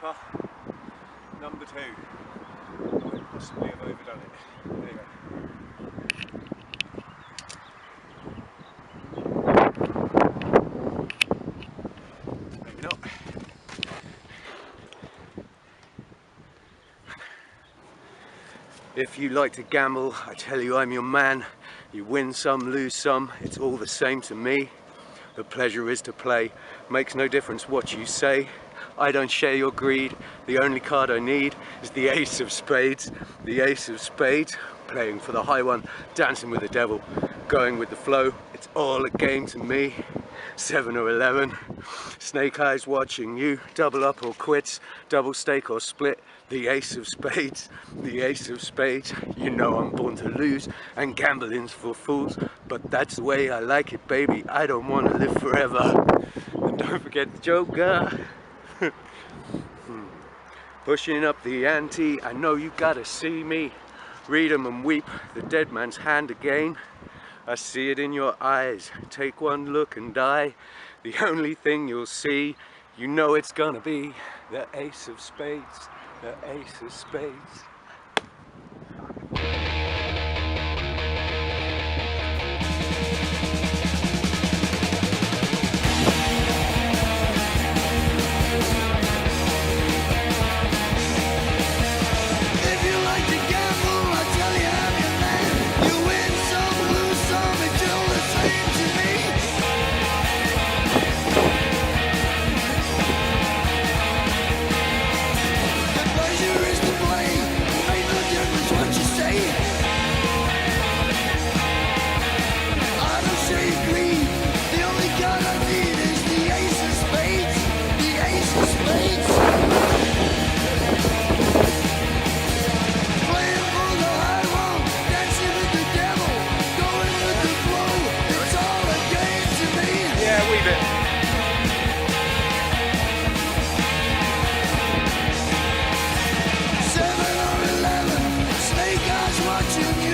Joker, number 2. Might possibly have overdone it. There you go. Maybe not. If you like to gamble, I tell you I'm your man. You win some, lose some, it's all the same to me. The pleasure is to play, makes no difference what you say. I don't share your greed, the only card I need is the ace of spades. The ace of spades, playing for the high one, dancing with the devil, going with the flow, it's all a game to me. 7 or 11, snake eyes watching you, double up or quits, double stake or split. The ace of spades, the ace of spades. You know I'm born to lose and gambling's for fools, but that's the way I like it, baby. I don't want to live forever. And don't forget the Joker. Pushing up the ante, I know you gotta see me. Read 'em and weep, the dead man's hand again. I see it in your eyes, take one look and die. The only thing you'll see, you know it's gonna be the ace of spades, the ace of spades. Watching